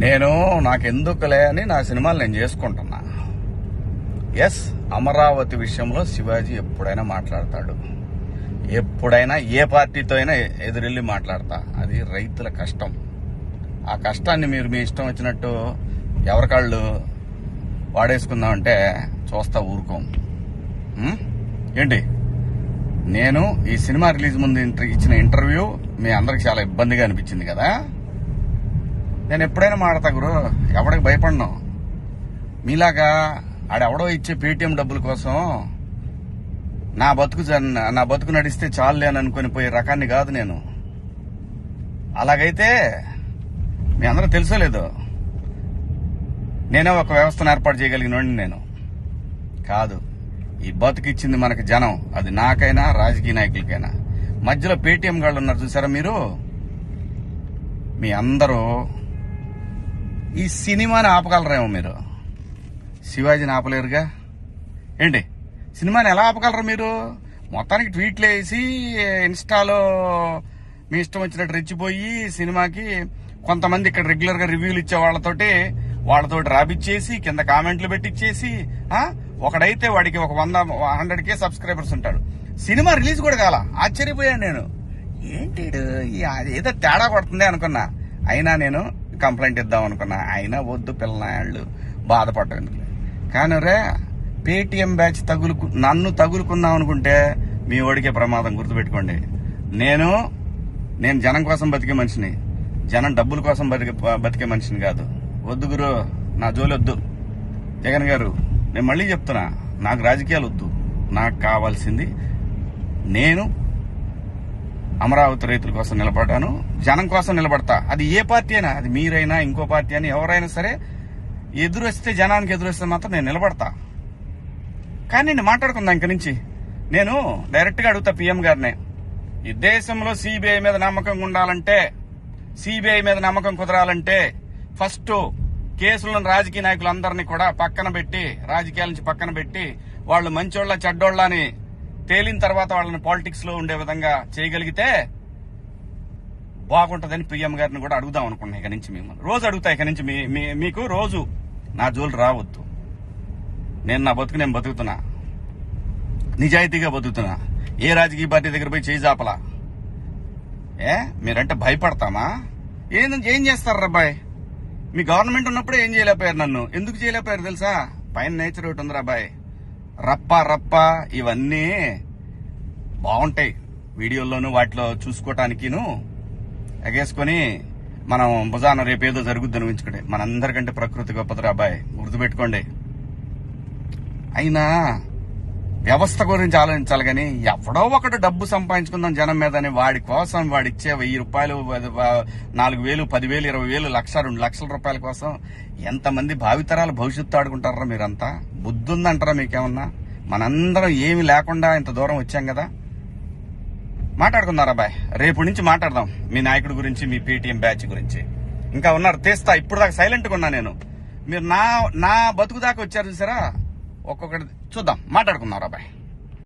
నేను నాకెందుకులే అని నా సినిమాలు నేను చేసుకుంటున్నా. ఎస్, అమరావతి విషయంలో శివాజీ ఎప్పుడైనా మాట్లాడతాడు, ఎప్పుడైనా ఏ పార్టీతో అయినా ఎదురెళ్ళి మాట్లాడతా. అది రైతుల కష్టం. ఆ కష్టాన్ని మీరు మీ ఇష్టం వచ్చినట్టు ఎవరికాళ్ళు వాడేసుకుందామంటే చూస్తా ఊరుకోం. ఏంటి, నేను ఈ సినిమా రిలీజ్ ముందు ఇచ్చిన ఇంటర్వ్యూ మీ అందరికి చాలా ఇబ్బందిగా అనిపించింది కదా. నేను ఎప్పుడైనా మాడతా గురు, ఎవడికి భయపడను. మీలాగా ఆడెవడో ఇచ్చే పేటీఎం డబ్బుల కోసం నా బతుకు నడిస్తే చాలులే అని అనుకుని పోయే రకాన్ని కాదు నేను. అలాగైతే మీ అందరూ తెలుసోలేదు, నేనే ఒక వ్యవస్థను ఏర్పాటు చేయగలిగినోడిని నేను కాదు. ఈ బతుకిచ్చింది మనకి జనం, అది నాకైనా రాజకీయ నాయకులకైనా. మధ్యలో పేటీఎం గాళ్ళు ఉన్నారు చూసారా మీరు, మీ అందరూ ఈ సినిమాని ఆపగలరేమో, మీరు శివాజీని ఆపలేరుగా. ఏంటి, సినిమాని ఎలా ఆపగలరు మీరు? మొత్తానికి ట్వీట్లు వేసి ఇన్స్టాలో మీ ఇష్టం వచ్చినట్టు రెచ్చిపోయి సినిమాకి కొంతమంది ఇక్కడ రెగ్యులర్ గా రివ్యూలు ఇచ్చే వాళ్ళతోటి రాపిచ్చేసి కింద కామెంట్లు పెట్టిచ్చేసి, ఒకడైతే వాడికి ఒక 100K సబ్స్క్రైబర్స్ ఉంటాడు. సినిమా రిలీజ్ కూడా కాల. ఆశ్చర్యపోయాను నేను, ఏంటి ఏదో తేడా కొడుతుంది అనుకున్నా. అయినా నేను కంప్లైంట్ ఇద్దాం అనుకున్నా. అయినా వద్దు పిల్లనాళ్ళు బాధపడటం. కానీ రే, పేటీఎం బ్యాచ్ నన్ను తగులుకుందాం అనుకుంటే మీ ఓడికే ప్రమాదం. గుర్తుపెట్టుకోండి, నేను జనం కోసం బతికే మనిషిని, జనం డబ్బుల కోసం బతికే మనిషిని కాదు. వద్దు గురు, నా జోలి వద్దు. జగన్ గారు, నేను మళ్ళీ చెప్తున్నా, నాకు రాజకీయాలు వద్దు. నాకు కావాల్సింది, నేను అమరావతి రైతుల కోసం నిలబడ్డాను, జనం కోసం నిలబడతా. అది ఏ పార్టీ అయినా, అది మీరైనా ఇంకో పార్టీ అని ఎవరైనా సరే, ఎదురొస్తే జనానికి ఎదురొస్తే మాత్రం నేను నిలబడతా. కానీ నేను మాట్లాడుకుందా ఇంక నుంచి. నేను డైరెక్ట్ గా అడుగుతా పీఎం గారినే, ఈ దేశంలో సిబిఐ మీద నమ్మకం ఉండాలంటే, సిబిఐ మీద నమ్మకం కుదరాలంటే ఫస్ట్ కేసులను రాజకీయ నాయకులందరినీ కూడా పక్కన పెట్టి, రాజకీయాల నుంచి పక్కన పెట్టి, వాళ్ళు మంచోళ్ళ చెడ్డోళ్ళ అని తేలిన తర్వాత వాళ్ళని పాలిటిక్స్ లో ఉండే విధంగా చేయగలిగితే బాగుంటదని పీఎం గారిని కూడా అడుగుదాం అనుకున్నా. ఇక నుంచి మిమ్మల్ని రోజు అడుగుతా. ఇక నుంచి మీకు రోజు నా జోలు రావద్దు. నేను నా బతుకు నేను బతుకుతున్నా, నిజాయితీగా బతుకుతున్నా. ఏ రాజకీయ పార్టీ దగ్గర పోయి చేయి జాపలా. మీరంటే భయపడతామా? ఏం చేస్తారు అబ్బాయి? మీ గవర్నమెంట్ ఉన్నప్పుడే ఏం చేయలేకపోయారు. నన్ను ఎందుకు చేయలేకపోయారు తెలుసా? పైన నేచర్ ఒకటి ఉంది అబ్బాయి. రప్ప ఇవన్నీ బాగుంటాయి వీడియోల్లోనూ వాటిలో చూసుకోవటానికిను ఎగేసుకొని మనం భుజాన రేపేదో జరుగుద్దని ఊహించుకోండి. మనందరికంటే ప్రకృతి గొప్పది అబ్బాయి, గుర్తుపెట్టుకోండి. అయినా వ్యవస్థ గురించి ఆలోచించాలి కానీ, ఎవడో ఒకటి డబ్బు సంపాదించుకుందాం జనం మీద అని వాడి కోసం వాడిచ్చే 1000 రూపాయలు, 4000, 10,000, 20,000, 1,00,000, 2 లక్షల రూపాయల కోసం ఎంతమంది భావితరాల భవిష్యత్తు ఆడుకుంటారా మీరంతా? బుద్ధుందంటారా మీకేమన్నా? మనందరం ఏమి లేకుండా ఇంత దూరం వచ్చాం కదా. మాట్లాడుకున్నారా బాయ్? రేపు నుంచి మాట్లాడదాం మీ నాయకుడి గురించి, మీ పేటీఎం బ్యాచ్ గురించి. ఇంకా ఉన్నారు, తీస్తా. ఇప్పుడు దాకా సైలెంట్ గా ఉన్నా నేను. మీరు నా బతుకు దాకా వచ్చారు చూసారా, ఒక్కొక్కటి చూద్దాం, మాట్లాడుకున్నారా బాయ్?